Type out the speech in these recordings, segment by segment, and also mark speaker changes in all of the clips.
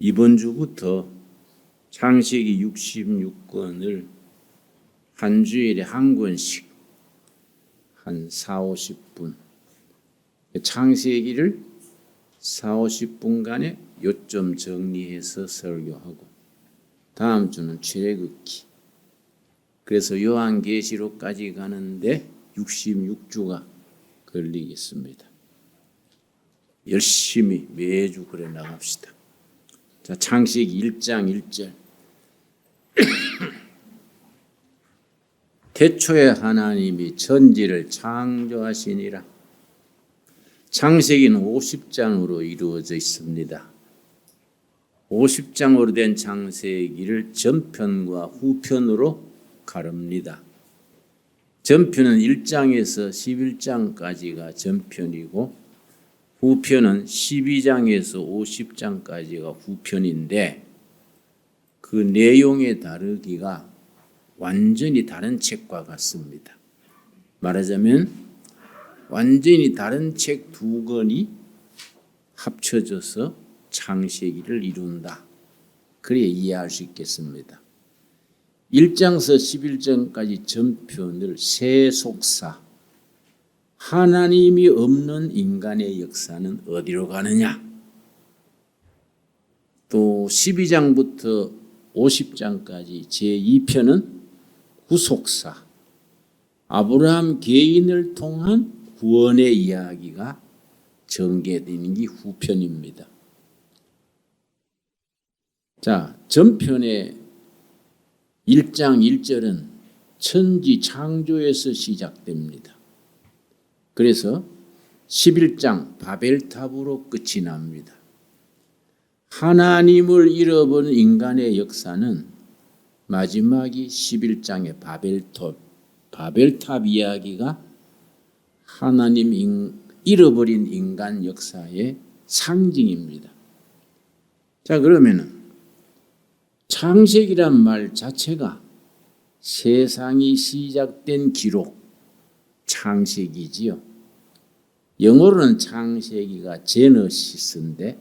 Speaker 1: 이번 주부터 창세기 66권을 한 주일에 한 권씩 한 4, 50분 창세기를 4, 50분간의 요점 정리해서 설교하고 다음 주는 출애굽기, 그래서 요한계시록까지 가는데 66주가 걸리겠습니다. 열심히 매주 그래 나갑시다. 자, 창세기 1장 1절. 태초에 하나님이 천지를 창조하시니라. 창세기는 50장으로 이루어져 있습니다. 50장으로 된 창세기를 전편과 후편으로 가릅니다. 전편은 1장에서 11장까지가 전편이고 후편은 12장에서 50장까지가 후편인데 그 내용의 다르기가 완전히 다른 책과 같습니다. 말하자면 완전히 다른 책 두 권이 합쳐져서 창세기를 이룬다. 그래야 이해할 수 있겠습니다. 1장에서 11장까지 전편을 세속사, 하나님이 없는 인간의 역사는 어디로 가느냐, 또 12장부터 50장까지 제2편은 구속사, 아브라함 개인을 통한 구원의 이야기가 전개되는 게 후편입니다. 자, 전편의 1장 1절은 천지 창조에서 시작됩니다. 그래서 11장 바벨탑으로 끝이 납니다. 하나님을 잃어버린 인간의 역사는 마지막이 11장의 바벨탑 이야기가 하나님 잃어버린 인간 역사의 상징입니다. 자, 그러면은 창세기란 말 자체가 세상이 시작된 기록, 창세기지요. 영어로는 창세기가 제너시스인데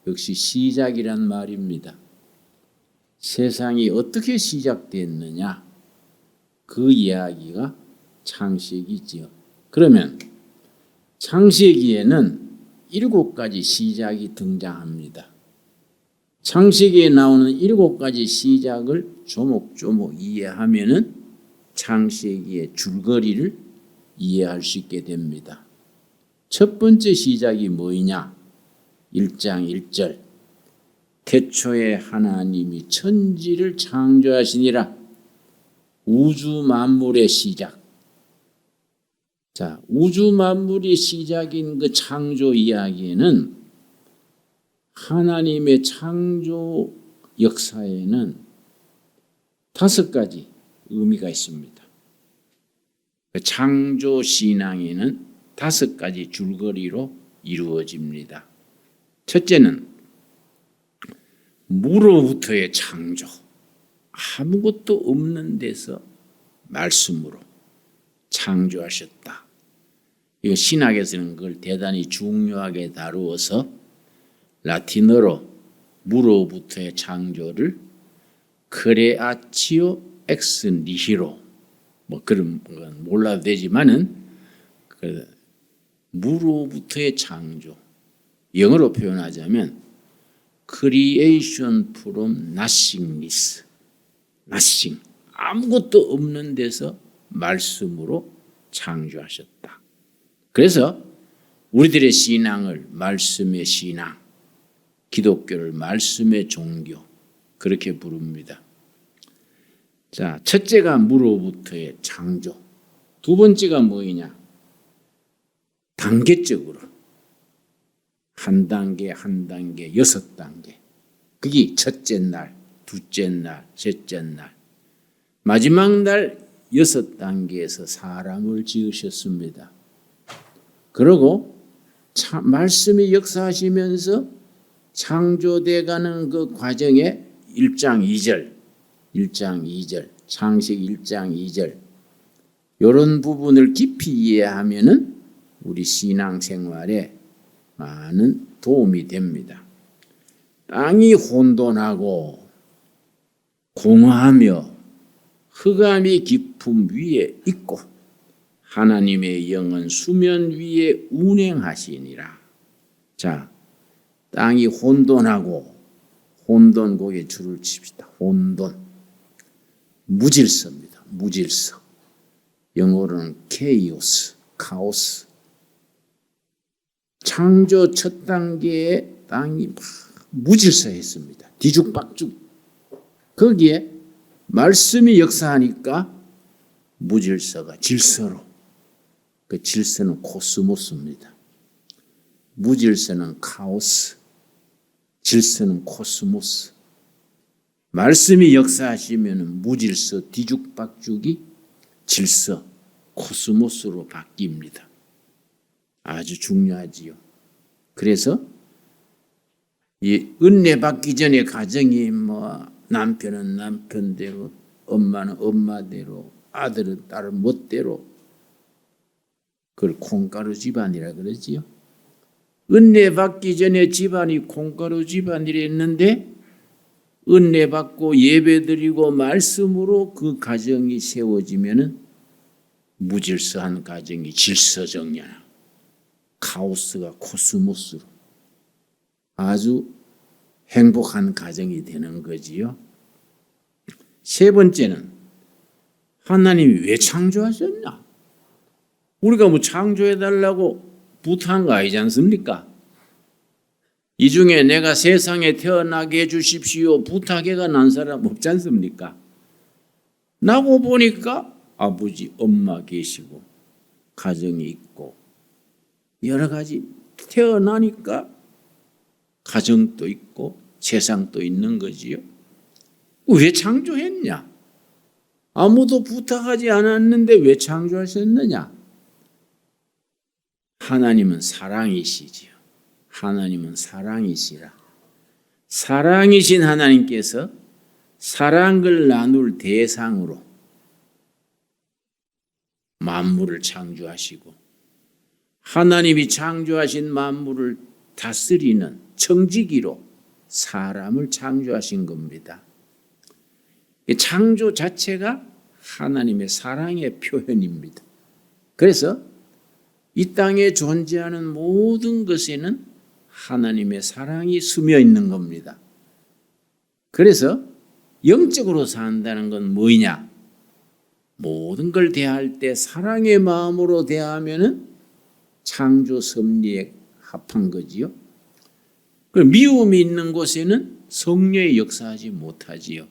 Speaker 1: 역시 시작이란 말입니다. 세상이 어떻게 시작됐느냐, 그 이야기가 창세기지요. 그러면 창세기에는 7가지 시작이 등장합니다. 창세기에 나오는 7가지 시작을 조목조목 이해하면은 창세기의 줄거리를 이해할 수 있게 됩니다. 첫 번째 시작이 뭐이냐? 1장 1절. 태초에 하나님이 천지를 창조하시니라. 우주 만물의 시작. 자, 우주 만물의 시작인 그 창조 이야기에는 하나님의 창조 역사에는 5가지 의미가 있습니다. 창조 신앙에는 5가지 줄거리로 이루어집니다. 첫째는 무로부터의 창조. 아무것도 없는 데서 말씀으로 창조하셨다. 이거 신학에서는 그걸 대단히 중요하게 다루어서 라틴어로 무로부터의 창조를 크레아치오 엑스 니히로, 뭐 그런 건 몰라도 되지만은 그 무로부터의 창조, 영어로 표현하자면 creation from nothingness, nothing, 아무것도 없는 데서 말씀으로 창조하셨다. 그래서 우리들의 신앙을 말씀의 신앙, 기독교를 말씀의 종교, 그렇게 부릅니다. 자, 첫째가 무로부터의 창조. 두 번째가 뭐이냐? 단계적으로 한 단계 한 단계 6단계. 그게 첫째 날, 둘째 날, 셋째 날, 마지막 날 6단계에서 사람을 지으셨습니다. 그리고 말씀이 역사하시면서 창조돼가는 그 과정에 1장 2절, 창세기 1장 2절 이런 부분을 깊이 이해하면은 우리 신앙생활에 많은 도움이 됩니다. 땅이 혼돈하고 공허하며 흑암이 깊음 위에 있고 하나님의 영은 수면 위에 운행하시니라. 자, 땅이 혼돈하고 혼돈 거기에 줄을 칩시다. 혼돈. 무질서입니다. 무질서. 영어로는 케이오스, 카오스. 창조 첫 단계에 땅이 막 무질서했습니다. 뒤죽박죽. 거기에 말씀이 역사하니까 무질서가 질서로. 그 질서는 코스모스입니다. 무질서는 카오스, 질서는 코스모스. 말씀이 역사하시면 무질서, 뒤죽박죽이 질서, 코스모스로 바뀝니다. 아주 중요하지요. 그래서 이 은혜 받기 전에 가정이 남편은 남편대로, 엄마는 엄마대로, 아들은 딸 멋대로, 그걸 콩가루 집안이라 그러지요. 은혜 받기 전에 집안이 콩가루 집안이랬는데 은혜 받고 예배드리고 말씀으로 그 가정이 세워지면은 무질서한 가정이 질서정연, 카오스가 코스모스로 아주 행복한 가정이 되는 거지요. 세 번째는 하나님이 왜 창조하셨나? 우리가 창조해달라고 부탁한 거 아니지 않습니까? 이 중에 내가 세상에 태어나게 해주십시오 부탁해가 난 사람 없지 않습니까? 나고 보니까 아버지, 엄마 계시고 가정이 있고 여러 가지 태어나니까 가정도 있고 세상도 있는 거지요. 왜 창조했냐? 아무도 부탁하지 않았는데 왜 창조하셨느냐? 하나님은 사랑이시지요. 하나님은 사랑이시라. 사랑이신 하나님께서 사랑을 나눌 대상으로 만물을 창조하시고 하나님이 창조하신 만물을 다스리는 청지기로 사람을 창조하신 겁니다. 창조 자체가 하나님의 사랑의 표현입니다. 그래서 이 땅에 존재하는 모든 것에는 하나님의 사랑이 스며 있는 겁니다. 그래서 영적으로 산다는 건 뭐냐? 모든 걸 대할 때 사랑의 마음으로 대하면은 창조 섭리에 합한 거지요. 그럼 미움이 있는 곳에는 성령이 역사하지 못하지요.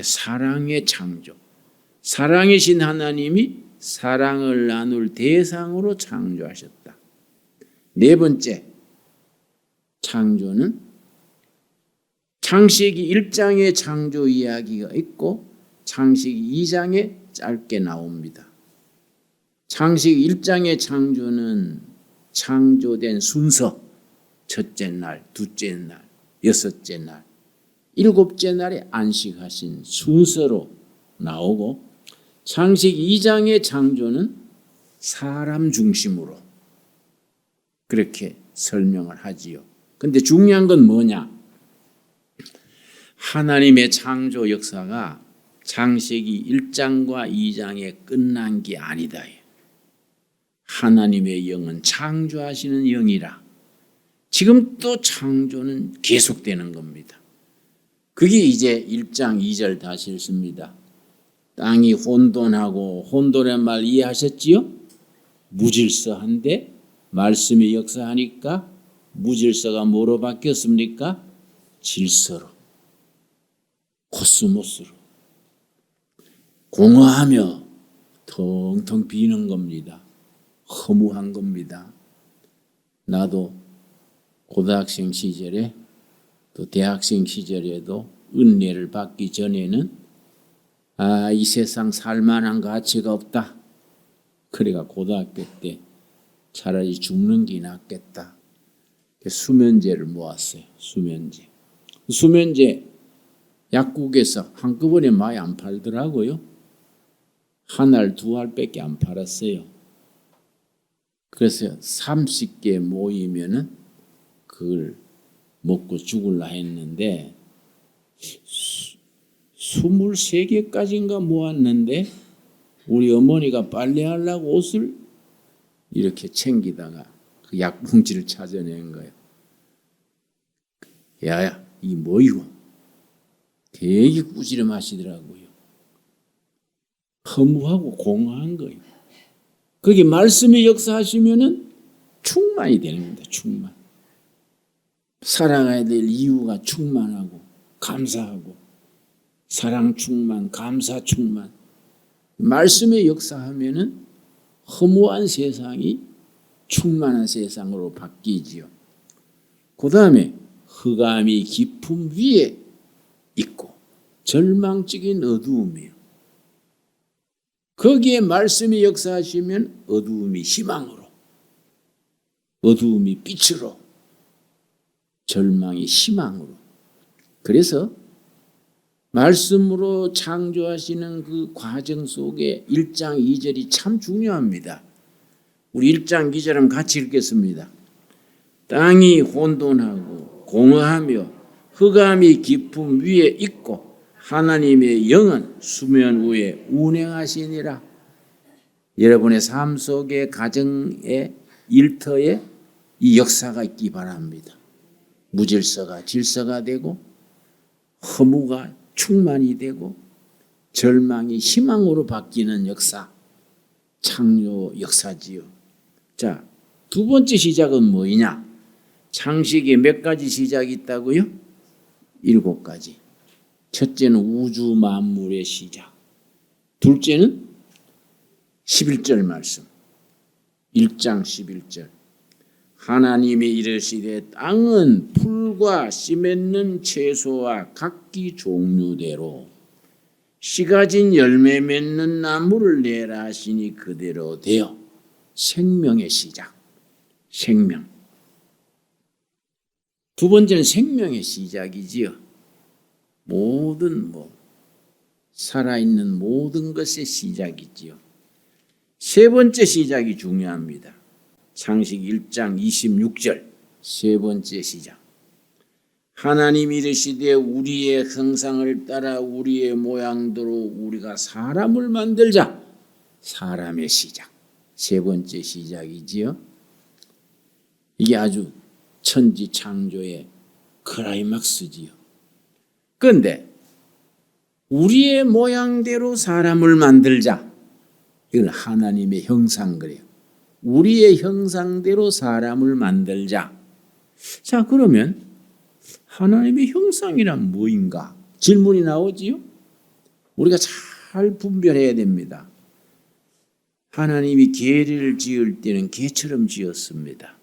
Speaker 1: 사랑의 창조. 사랑이신 하나님이 사랑을 나눌 대상으로 창조하셨다. 네 번째, 창조는 창세기 1장의 창조 이야기가 있고 창세기 2장에 짧게 나옵니다. 창세기 1장의 창조는 창조된 순서, 첫째 날, 둘째 날, 여섯째 날, 일곱째 날에 안식하신 순서로 나오고 창세기 2장의 창조는 사람 중심으로 그렇게 설명을 하지요. 근데 중요한 건 뭐냐? 하나님의 창조 역사가 창세기 1장과 2장에 끝난 게 아니다. 하나님의 영은 창조하시는 영이라 지금 또 창조는 계속되는 겁니다. 그게 이제 1장 2절 다시 읽습니다. 땅이 혼돈하고 혼돈의 말 이해하셨지요? 무질서한데 말씀이 역사하니까 무질서가 뭐로 바뀌었습니까? 질서로, 코스모스로 공허하며 텅텅 비는 겁니다. 허무한 겁니다. 나도 고등학생 시절에 또 대학생 시절에도 은혜를 받기 전에는 이 세상 살만한 가치가 없다. 그래가 고등학교 때 차라리 죽는 게 낫겠다. 수면제를 모았어요. 수면제 약국에서 한꺼번에 많이 안 팔더라고요. 한 알, 두 알밖에 안 팔았어요. 그래서 30개 모이면은 그걸 먹고 죽을라 했는데 23개까지인가 모았는데 우리 어머니가 빨래하려고 옷을 이렇게 챙기다가 그 약봉지를 찾아낸 거예요. 야야, 이 뭐이고? 되게 꾸지람하시더라고요. 허무하고 공허한 거예요. 그게 말씀의 역사하시면은 충만이 되는 겁니다. 충만. 살아가야 될 이유가 충만하고 감사하고 사랑 충만, 감사 충만. 말씀의 역사하면은 허무한 세상이 충만한 세상으로 바뀌지요. 그 다음에 흑암이 깊음 위에 있고 절망적인 어두움이요. 거기에 말씀이 역사하시면 어두움이 희망으로, 어두움이 빛으로, 절망이 희망으로. 그래서 말씀으로 창조하시는 그 과정 속에 1장 2절이 참 중요합니다. 우리 1장 2절은 같이 읽겠습니다. 땅이 혼돈하고 공허하며 흑암이 깊음 위에 있고 하나님의 영은 수면 위에 운행하시니라. 여러분의 삶 속에 가정의 일터에 이 역사가 있기 바랍니다. 무질서가 질서가 되고 허무가 충만이 되고 절망이 희망으로 바뀌는 역사, 창조 역사지요. 자, 두 번째 시작은 뭐이냐? 창세기에 몇 가지 시작이 있다고요? 7가지. 첫째는 우주 만물의 시작. 둘째는 11절 말씀. 1장 11절. 하나님이 이르시되 땅은 풀과 씨 맺는 채소와 각기 종류대로 씨 가진 열매 맺는 나무를 내라 하시니 그대로 되어. 생명의 시작. 생명. 두 번째는 생명의 시작이지요. 모든 살아있는 모든 것의 시작이지요. 세 번째 시작이 중요합니다. 창세기 1장 26절 세 번째 시작. 하나님이 이르시되 우리의 형상을 따라 우리의 모양대로 우리가 사람을 만들자. 사람의 시작. 세 번째 시작이지요. 이게 아주 천지 창조의 클라이막스지요. 그런데 우리의 모양대로 사람을 만들자. 이건 하나님의 형상 그래요. 우리의 형상대로 사람을 만들자. 자, 그러면 하나님의 형상이란 뭐인가? 질문이 나오지요. 우리가 잘 분별해야 됩니다. 하나님이 개를 지을 때는 개처럼 지었습니다.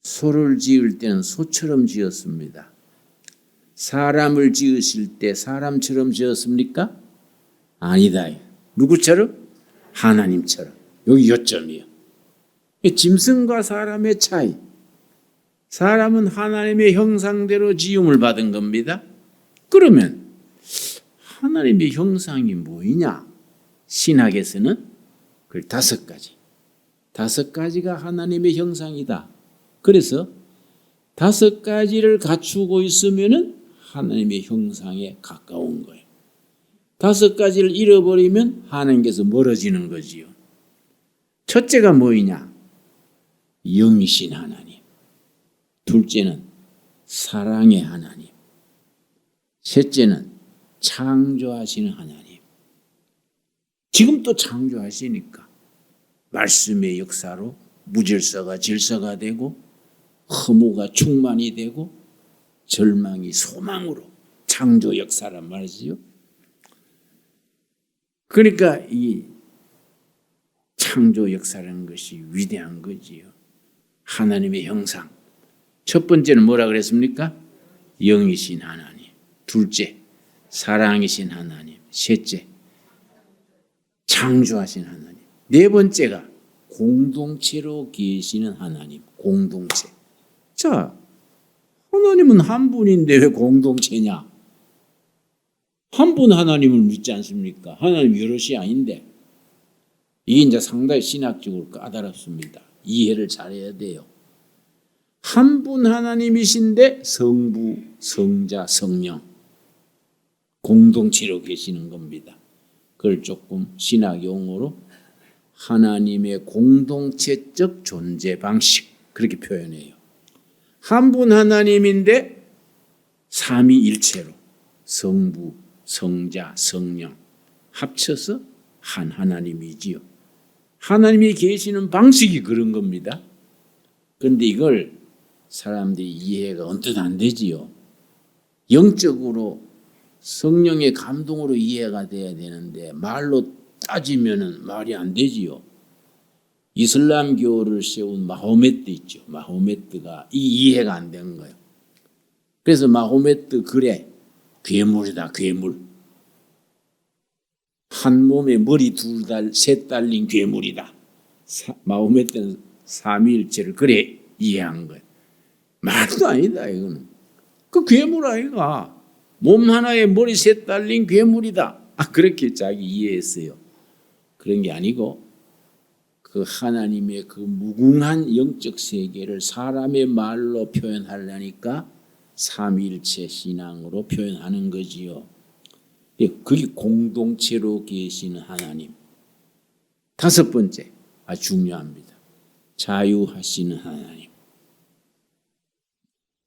Speaker 1: 소를 지을 때는 소처럼 지었습니다. 사람을 지으실 때 사람처럼 지었습니까? 아니다. 누구처럼? 하나님처럼. 여기 요점이요. 짐승과 사람의 차이. 사람은 하나님의 형상대로 지음을 받은 겁니다. 그러면 하나님의 형상이 뭐이냐? 신학에서는 그 5가지. 5가지가 하나님의 형상이다. 그래서 5가지를 갖추고 있으면은 하나님의 형상에 가까운 거예요. 5가지를 잃어버리면 하나님께서 멀어지는 거지요. 첫째가 뭐이냐? 영이신 하나님. 둘째는 사랑의 하나님. 셋째는 창조하시는 하나님. 지금 또 창조하시니까 말씀의 역사로 무질서가 질서가 되고 허무가 충만이 되고 절망이 소망으로 창조 역사란 말이지요. 그러니까 이 창조 역사라는 것이 위대한 거지요. 하나님의 형상. 첫 번째는 뭐라 그랬습니까? 영이신 하나님. 둘째, 사랑이신 하나님. 셋째, 창조하신 하나님. 네 번째가 공동체로 계시는 하나님. 공동체. 자, 하나님은 한 분인데 왜 공동체냐? 한 분 하나님을 믿지 않습니까? 하나님 여럿이 아닌데. 이게 이제 상당히 신학적으로 까다롭습니다. 이해를 잘해야 돼요. 한 분 하나님이신데 성부, 성자, 성령 공동체로 계시는 겁니다. 그걸 조금 신학 용어로 하나님의 공동체적 존재 방식 그렇게 표현해요. 한 분 하나님인데 삼위일체로 성부, 성자, 성령 합쳐서 한 하나님이지요. 하나님이 계시는 방식이 그런 겁니다. 그런데 이걸 사람들이 이해가 언뜻 안 되지요. 영적으로 성령의 감동으로 이해가 돼야 되는데 말로 따지면은 말이 안 되지요. 이슬람교를 세운 마호메트 있죠. 마호메트가 이 이해가 안 되는 거예요. 그래서 마호메트 글에 괴물이다, 괴물. 한 몸에 머리 셋 달린 괴물이다. 마호메트는 삼위일체를 그래 이해한 거예요. 말도 아니다 이거는. 그 괴물 아이가. 몸 하나에 머리 셋 달린 괴물이다. 그렇게 자기 이해했어요. 그런 게 아니고 그 하나님의 그 무궁한 영적 세계를 사람의 말로 표현하려니까 삼위일체 신앙으로 표현하는 거지요. 그게 공동체로 계시는 하나님. 다섯 번째, 아주 중요합니다. 자유하시는 하나님.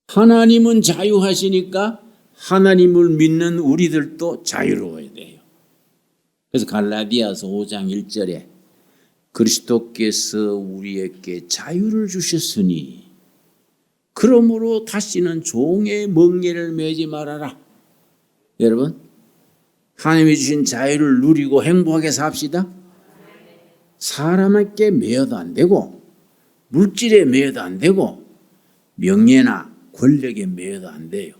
Speaker 1: 하나님은 자유하시니까 하나님을 믿는 우리들도 자유로워야 돼요. 그래서 갈라디아서 5장 1절에 그리스도께서 우리에게 자유를 주셨으니 그러므로 다시는 종의 멍에를 매지 말아라. 여러분, 하나님이 주신 자유를 누리고 행복하게 삽시다. 사람에게 매여도 안 되고 물질에 매여도 안 되고 명예나 권력에 매여도 안 돼요.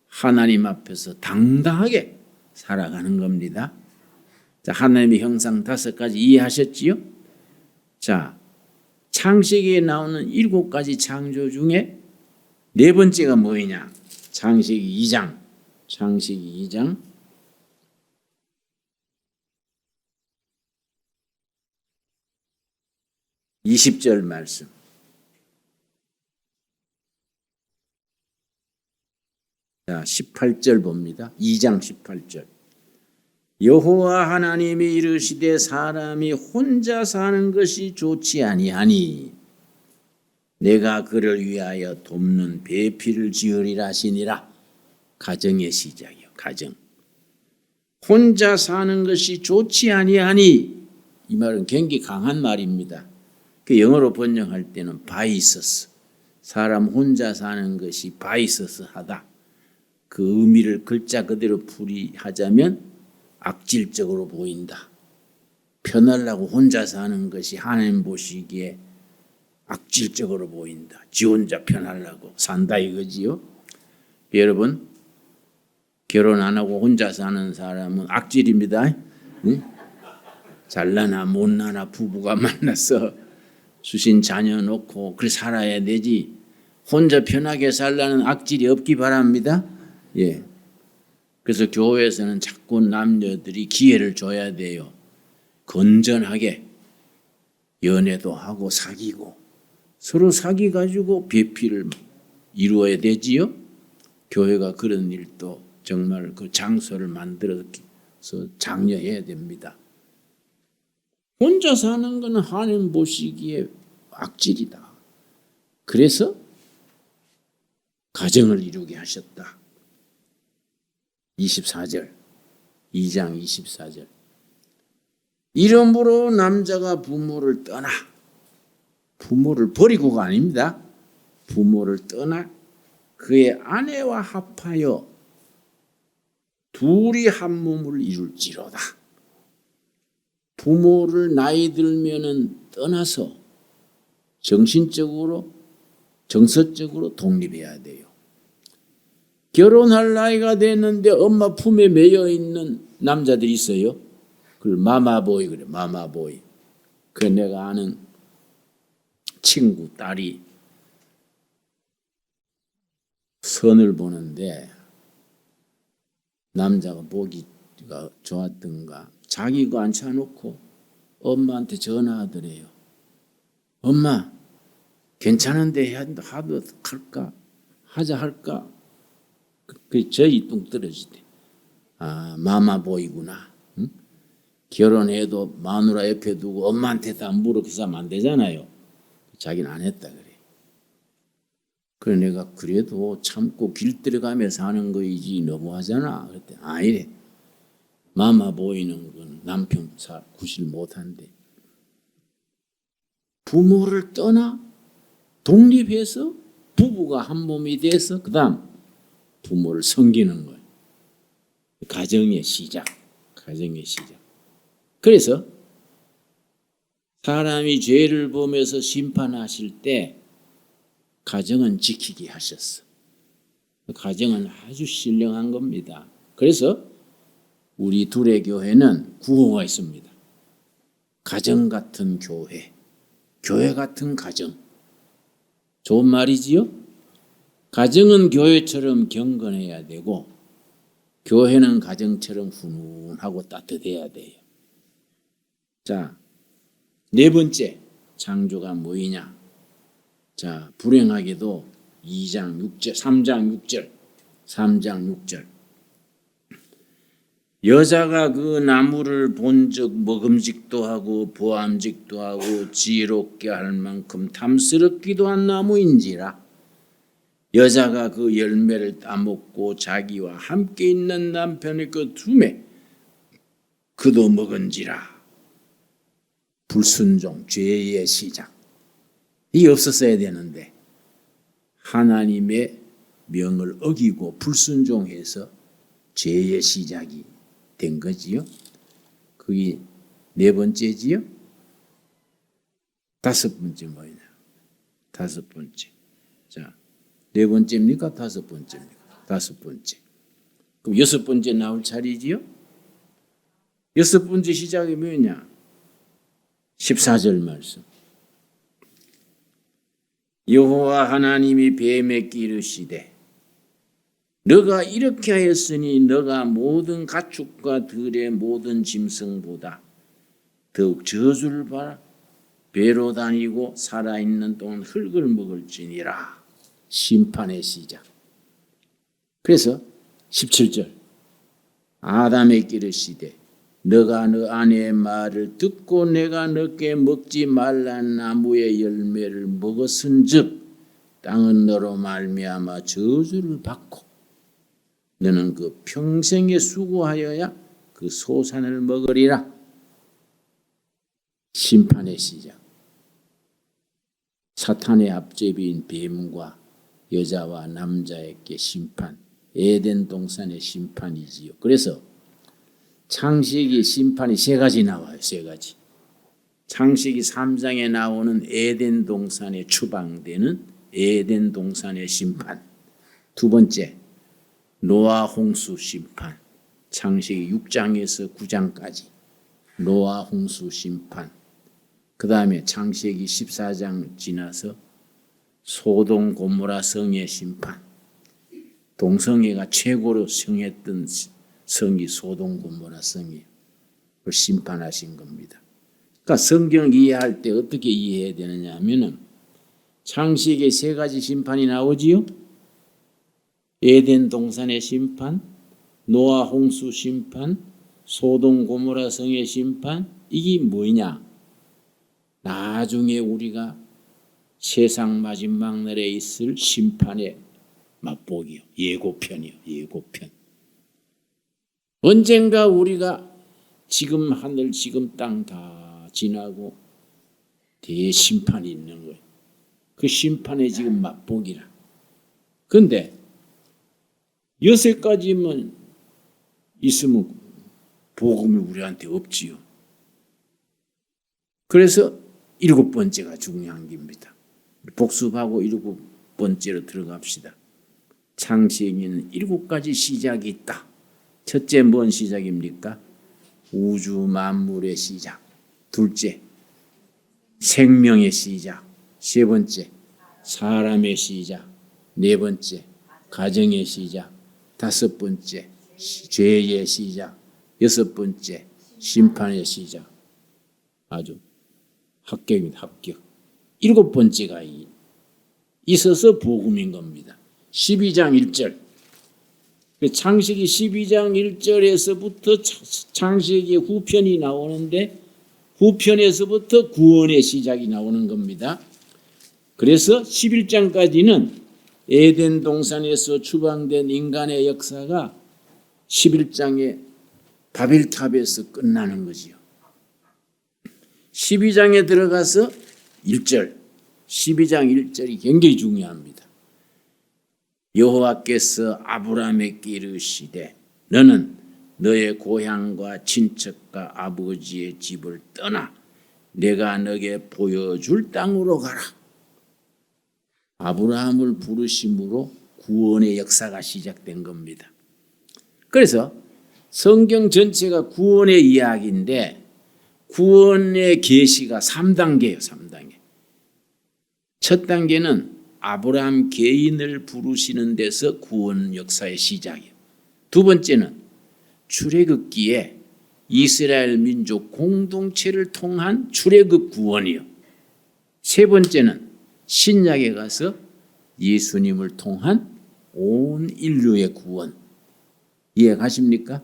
Speaker 1: 하나님 앞에서 당당하게 살아가는 겁니다. 자, 하나님의 형상 5가지 이해하셨지요? 자, 창세기에 나오는 7가지 창조 중에 4번째가 뭐냐? 창세기 2장. 창세기 2장 20절 말씀. 자, 18절 봅니다. 2장 18절. 여호와 하나님이 이르시되 사람이 혼자 사는 것이 좋지 아니하니 내가 그를 위하여 돕는 배필을 지으리라 하시니라. 가정의 시작이요. 가정. 혼자 사는 것이 좋지 아니하니 이 말은 굉장히 강한 말입니다. 그 영어로 번역할 때는 바이서스. 사람 혼자 사는 것이 바이서스하다. 그 의미를 글자 그대로 풀이하자면 악질적으로 보인다. 편하려고 혼자 사는 것이 하나님 보시기에 악질적으로 보인다. 지 혼자 편하려고 산다 이거지요. 여러분, 결혼 안 하고 혼자 사는 사람은 악질입니다. 네? 잘나나 못나나 부부가 만나서 수신 자녀 놓고 그래 살아야 되지. 혼자 편하게 살라는 악질이 없기 바랍니다. 예. 그래서 교회에서는 자꾸 남녀들이 기회를 줘야 돼요. 건전하게 연애도 하고 사귀고 서로 사귀 가지고 배필을 이루어야 되지요. 교회가 그런 일도 정말 그 장소를 만들어서 장려해야 됩니다. 혼자 사는 것은 하나님 보시기에 악질이다. 그래서 가정을 이루게 하셨다. 24절, 2장 24절. 이러므로 남자가 부모를 떠나, 부모를 버리고가 아닙니다. 부모를 떠나 그의 아내와 합하여 둘이 한 몸을 이룰지로다. 부모를 나이 들면은 떠나서 정신적으로, 정서적으로 독립해야 돼요. 결혼할 나이가 됐는데 엄마 품에 매여 있는 남자들이 있어요. 그걸 마마보이 그래, 마마보이. 그 내가 아는 친구 딸이 선을 보는데 남자가 보기가 좋았던가 자기가 앉혀놓고 엄마한테 전화하더래요. 엄마, 괜찮은데 하도 할까? 하자 할까? 저희 뚱 떨어지대. 아, 마마보이구나. 응? 결혼해도 마누라 옆에 두고 엄마한테 다 물어서 하면 안 되잖아요. 자기는 안 했다 그래. 그래 내가 그래도 참고 길 들어가며 사는 거이지 너무하잖아. 그랬더니 아니래. 마마보이는 건 남편 구실 못한대. 부모를 떠나 독립해서 부부가 한 몸이 돼서 그 다음 부모를 섬기는 거예요. 가정의 시작. 가정의 시작. 그래서 사람이 죄를 보면서 심판하실 때 가정은 지키게 하셨어. 가정은 아주 신령한 겁니다. 그래서 우리 둘의 교회는 구호가 있습니다. 가정 같은 교회, 교회 같은 가정. 좋은 말이지요? 가정은 교회처럼 경건해야 되고 교회는 가정처럼 훈훈하고 따뜻해야 돼요. 자, 네 번째 창조가 뭐이냐? 자, 불행하게도 3장 6절. 여자가 그 나무를 본즉 먹음직도 하고 보암직도 하고 지혜롭게 할 만큼 탐스럽기도 한 나무인지라 여자가 그 열매를 따먹고 자기와 함께 있는 남편의 그 둠에 그도 먹은지라. 불순종, 죄의 시작. 이 없었어야 되는데 하나님의 명을 어기고 불순종해서 죄의 시작이 된 거지요. 그게 네 번째지요. 다섯 번째 뭐냐? 다섯 번째. 자, 네 번째입니까? 다섯 번째입니까? 다섯 번째. 그럼 여섯 번째 나올 차례지요. 여섯 번째 시작이 뭐냐? 14절 말씀. 여호와 하나님이 뱀에게 이르시되 너가 이렇게 하였으니 너가 모든 가축과 들의 모든 짐승보다 더욱 저주를 받아 배로 다니고 살아있는 동안 흙을 먹을지니라. 심판의 시작. 그래서 17절 아담에게 이르시되 너가 너 아내의 말을 듣고 내가 너께 먹지 말란 나무의 열매를 먹었은즉 땅은 너로 말미암아 저주를 받고 너는 그 평생에 수고하여야 그 소산을 먹으리라. 심판의 시작. 사탄의 앞제비인 뱀과 여자와 남자에게 심판, 에덴 동산의 심판이지요. 그래서 창세기 심판이 세 가지 나와요. 세 가지. 창세기 3장에 나오는 에덴 동산에 추방되는 에덴 동산의 심판. 두 번째, 노아 홍수 심판. 창세기 6장에서 9장까지 노아 홍수 심판. 그 다음에 창세기 14장 지나서 소돔 고모라 성의 심판. 동성애가 최고로 성했던 성이 소돔 고모라 성이에요. 그걸 심판하신 겁니다. 그러니까 성경 이해할 때 어떻게 이해해야 되느냐 하면은 창세기에 세 가지 심판이 나오지요. 에덴 동산의 심판, 노아 홍수 심판, 소돔 고모라 성의 심판. 이게 뭐냐? 나중에 우리가 세상 마지막 날에 있을 심판의 맛보기요. 예고편이요. 예고편. 언젠가 우리가 지금 하늘 지금 땅 다 지나고 대심판이 있는 거예요. 그 심판의 지금 맛보기라. 그런데 6가지만 있으면 복음이 우리한테 없지요. 그래서 7번째가 중요한 겁니다. 복습하고 7번째로 들어갑시다. 창세기에는 7가지 시작이 있다. 첫째 뭔 시작입니까? 우주 만물의 시작. 둘째, 생명의 시작. 세 번째, 사람의 시작. 네 번째, 가정의 시작. 다섯 번째, 죄의 시작. 여섯 번째, 심판의 시작. 아주 합격입니다. 합격. 7번째가 이 있어서 복음인 겁니다. 12장 1절. 창세기 12장 1절에서부터 창세기 후편이 나오는데 후편에서부터 구원의 시작이 나오는 겁니다. 그래서 11장까지는 에덴 동산에서 추방된 인간의 역사가 11장의 바벨탑에서 끝나는 거지요. 12장에 들어가서 1절, 12장 1절이 굉장히 중요합니다. 여호와께서 아브라함에게 이르시되 너는 너의 고향과 친척과 아버지의 집을 떠나 내가 너에게 보여줄 땅으로 가라. 아브라함을 부르심으로 구원의 역사가 시작된 겁니다. 그래서 성경 전체가 구원의 이야기인데 구원의 계시가 3단계예요. 3단계. 첫 단계는 아브라함 개인을 부르시는 데서 구원 역사의 시작이에요. 두 번째는 출애굽기에 이스라엘 민족 공동체를 통한 출애굽 구원이요. 세 번째는 신약에 가서 예수님을 통한 온 인류의 구원. 이해 가십니까?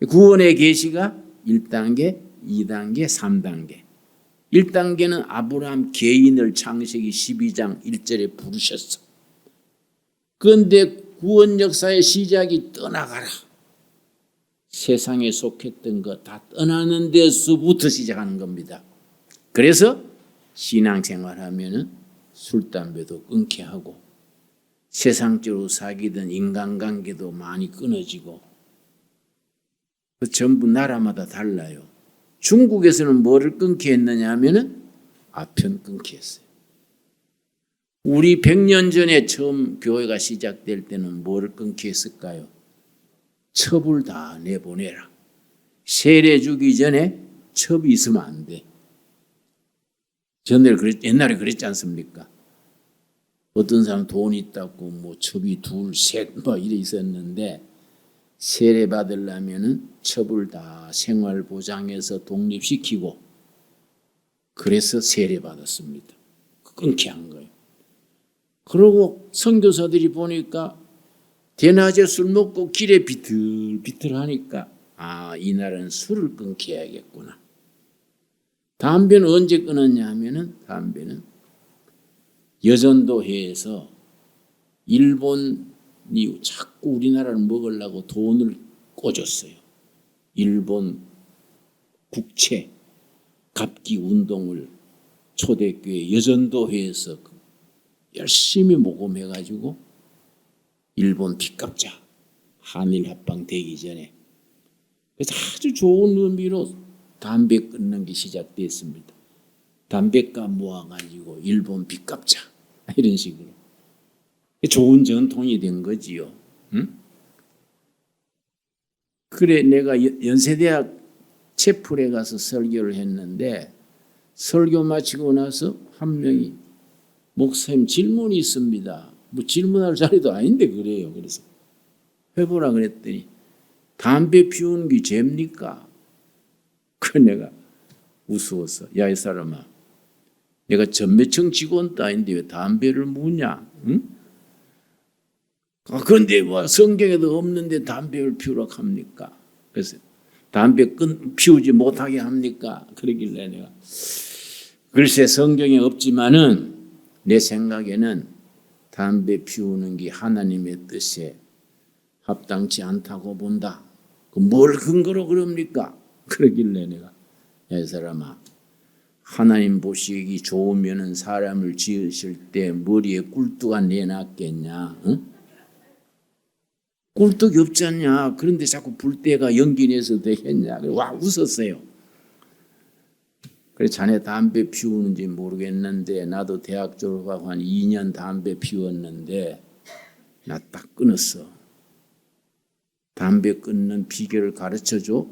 Speaker 1: 구원의 계시가 1단계, 2단계, 3단계. 1단계는 아브라함 개인을 창세기 12장 1절에 부르셨어. 그런데 구원 역사의 시작이 떠나가라. 세상에 속했던 거 다 떠나는 데서부터 시작하는 겁니다. 그래서 신앙생활하면은 술, 담배도 끊게 하고 세상적으로 사귀던 인간관계도 많이 끊어지고 전부 나라마다 달라요. 중국에서는 뭐를 끊게 했느냐 하면은 아편 끊게 했어요. 우리 100년 전에 처음 교회가 시작될 때는 뭐를 끊게 했을까요? 첩을 다 내보내라. 세례 주기 전에 첩이 있으면 안 돼. 옛날에 그랬지 않습니까? 어떤 사람 돈 있다고 뭐 첩이 둘, 셋 뭐 이래 있었는데 세례 받으려면은 첩을 다 생활 보장해서 독립시키고 그래서 세례 받았습니다. 끊게 한 거예요. 그러고 선교사들이 보니까 대낮에 술 먹고 길에 비틀비틀하니까 이날은 술을 끊게 해야겠구나. 담배는 언제 끊었냐 하면은 담배는 여전도회에서 일본이 자꾸 우리나라를 먹으려고 돈을 꿔줬어요. 일본 국채 갑기 운동을 초대교회 여전도회에서 열심히 모금해가지고 일본 빚갚자. 한일 합방 되기 전에. 그래서 아주 좋은 의미로 담배 끊는 게 시작됐습니다. 담배값 모아가지고 일본 빚갚자. 이런 식으로. 좋은 전통이 된 거지요. 응? 그래 내가 연세대학 채플에 가서 설교를 했는데 설교 마치고 나서 한 명이 목사님 질문이 있습니다. 뭐 질문할 자리도 아닌데 그래요. 그래서 해보라 그랬더니 담배 피우는 게 죄입니까? 그 내가 우스워서 야 이 사람아 내가 전매청 직원도 아닌데 왜 담배를 묻냐? 응? 그런데 뭐 성경에도 없는데 담배를 피우라고 합니까? 그래서 담배 피우지 못하게 합니까? 그러길래 내가 글쎄 성경에 없지만은 내 생각에는 담배 피우는 게 하나님의 뜻에 합당치 않다고 본다. 뭘 근거로 그럽니까? 그러길래 내가 야 이 사람아 하나님 보시기 좋으면은 사람을 지으실 때 머리에 꿀뚝 내놨겠냐? 응? 꿀뚝이 없지 않냐? 그런데 자꾸 불때가 연기 내서 되겠냐? 와 웃었어요. 그래 자네 담배 피우는지 모르겠는데 나도 대학 졸업하고 한 2년 담배 피웠는데 나 딱 끊었어. 담배 끊는 비결을 가르쳐줘?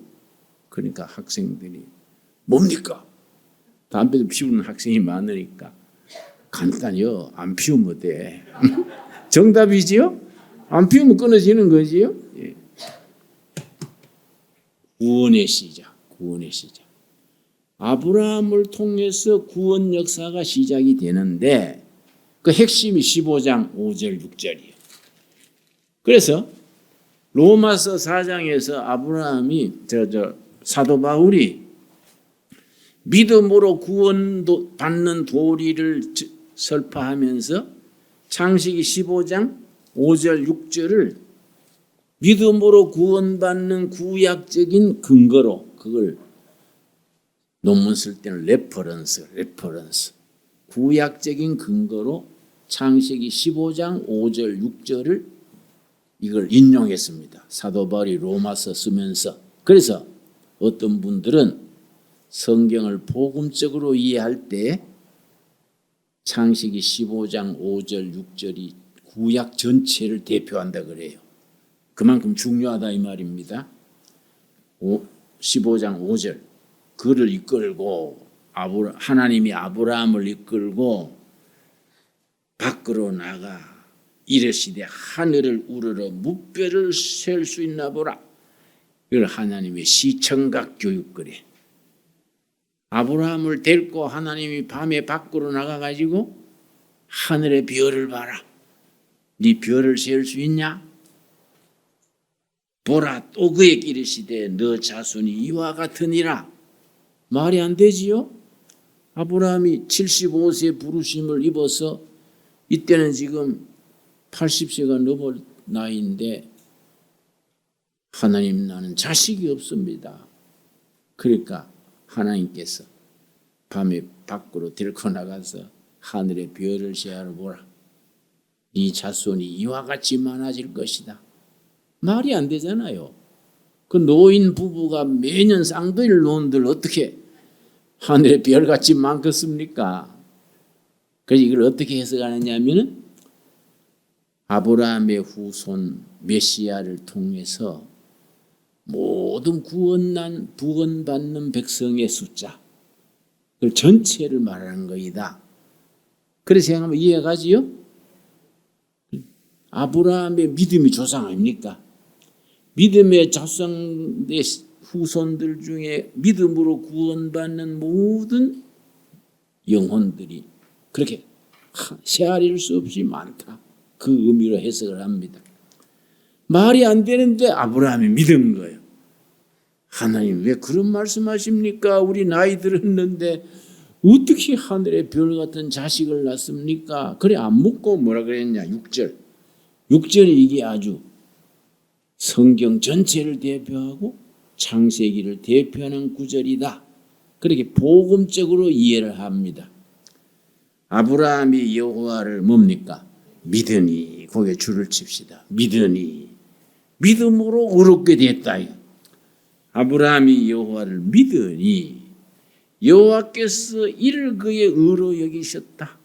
Speaker 1: 그러니까 학생들이 뭡니까? 담배도 피우는 학생이 많으니까 간단히요. 안 피우면 돼. 정답이지요? 안 피우면 끊어지는 거지요? 예. 구원의 시작. 구원의 시작. 아브라함을 통해서 구원 역사가 시작이 되는데 그 핵심이 15장 5절 6절이에요. 그래서 로마서 4장에서 아브라함이 사도 바울이 믿음으로 구원받는 도리를 설파하면서 창세기 15장 5절 6절을 믿음으로 구원받는 구약적인 근거로, 그걸 논문 쓸 때는 레퍼런스 구약적인 근거로 창세기 15장 5절 6절을 이걸 인용했습니다. 사도 바울이 로마서 쓰면서. 그래서 어떤 분들은 성경을 복음적으로 이해할 때 창세기 15장 5절 6절이 구약 전체를 대표한다 그래요. 그만큼 중요하다 이 말입니다. 15장 5절 그를 이끌고 하나님이 아브라함을 이끌고 밖으로 나가 이르시되 하늘을 우러러 무뼈를 셀 수 있나 보라. 이걸 하나님의 시청각 교육거래. 아브라함을 데리고 하나님이 밤에 밖으로 나가가지고 하늘의 별을 봐라. 네 별을 셀 수 있냐? 보라 또 그에게 이르시되 너 자손이 이와 같으니라. 말이 안 되지요? 아브라함이 75세 부르심을 입어서 이때는 지금 80세가 넘을 나이인데 하나님 나는 자식이 없습니다. 그러니까 하나님께서 밤에 밖으로 데리고 나가서 하늘의 별을 세어 보라. 네 자손이 이와 같이 많아질 것이다. 말이 안 되잖아요. 그 노인 부부가 매년 쌍둥이를 놓은들 어떻게 하늘의 별같이 많겠습니까? 그래서 이걸 어떻게 해석하느냐 하면은 아브라함의 후손 메시아를 통해서 모든 구원받는 백성의 숫자, 그 전체를 말하는 거이다. 그래서 생각하면 이해가지요? 아브라함의 믿음이 조상 아닙니까? 믿음의 자손의 후손들 중에 믿음으로 구원받는 모든 영혼들이 그렇게 헤아릴 수 없이 많다. 그 의미로 해석을 합니다. 말이 안 되는데 아브라함이 믿은 거예요. 하나님 왜 그런 말씀하십니까? 우리 나이 들었는데 어떻게 하늘의 별 같은 자식을 낳습니까? 그래 안 묻고 뭐라 그랬냐? 6절. 6절이 이게 아주 성경 전체를 대표하고 창세기를 대표하는 구절이다. 그렇게 복음적으로 이해를 합니다. 아브라함이 여호와를 뭡니까? 믿으니, 거기에 줄을 칩시다. 믿으니, 믿음으로 의롭게 됐다. 아브라함이 여호와를 믿으니 여호와께서 이를 그의 의로 여기셨다.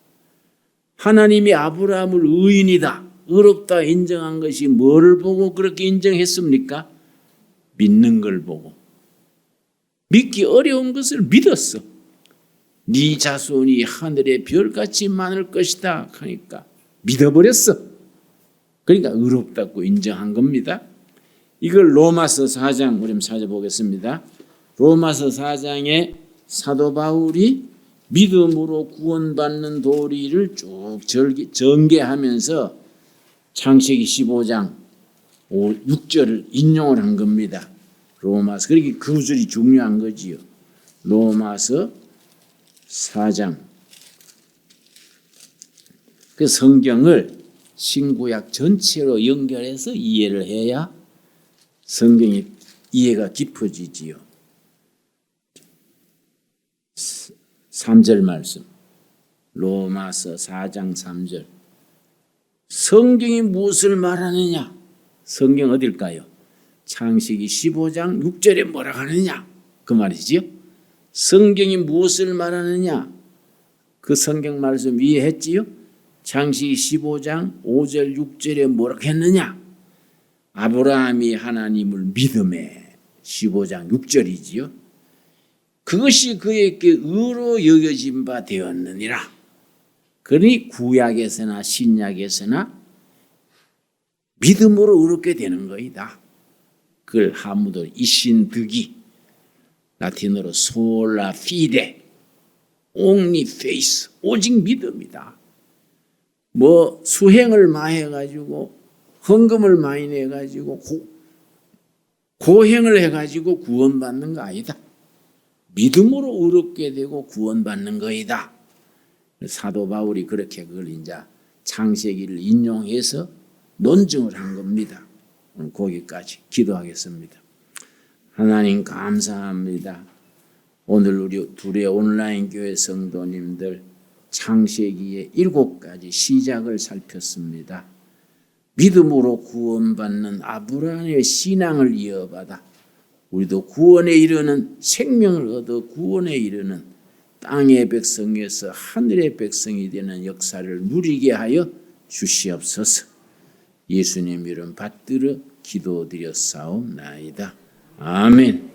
Speaker 1: 하나님이 아브라함을 의인이다, 의롭다 인정한 것이 뭐를 보고 그렇게 인정했습니까? 믿는 걸 보고. 믿기 어려운 것을 믿었어. 네 자손이 하늘의 별같이 많을 것이다 하니까 믿어버렸어. 그러니까 의롭다고 인정한 겁니다. 이걸 로마서 4장 우리 한번 찾아보겠습니다. 로마서 4장에 사도 바울이 믿음으로 구원받는 도리를 쭉 전개하면서 창세기 15장 6절을 인용을 한 겁니다. 로마서. 그러니까 그 구절이 중요한 거지요. 로마서 4장. 그 성경을 신구약 전체로 연결해서 이해를 해야 성경의 이해가 깊어지지요. 3절 말씀. 로마서 4장 3절. 성경이 무엇을 말하느냐? 성경 어딜까요? 창세기 15장 6절에 뭐라고 하느냐? 그 말이지요. 성경이 무엇을 말하느냐? 그 성경 말씀 이해했지요? 창세기 15장 5절 6절에 뭐라고 했느냐? 아브라함이 하나님을 믿음에 15장 6절이지요. 그것이 그에게 의로 여겨진 바 되었느니라. 그러니 구약에서나 신약에서나 믿음으로 의롭게 되는 거이다. 그걸 한문으로 이신득이, 라틴어로 솔라 피데, only faith, 오직 믿음이다. 뭐 수행을 많이 해가지고 헌금을 많이 내가지고 고행을 해가지고 구원받는 거 아니다. 믿음으로 의롭게 되고 구원받는 거이다. 사도 바울이 그렇게 그걸 이제 창세기를 인용해서 논증을 한 겁니다. 오늘 거기까지 기도하겠습니다. 하나님 감사합니다. 오늘 우리 둘의 온라인 교회 성도님들 창세기의 7가지 시작을 살폈습니다. 믿음으로 구원받는 아브라함의 신앙을 이어받아 우리도 구원에 이르는 생명을 얻어 구원에 이르는 땅의 백성에서 하늘의 백성이 되는 역사를 누리게 하여 주시옵소서. 예수님 이름 받들어 기도드렸사옵나이다. 아멘.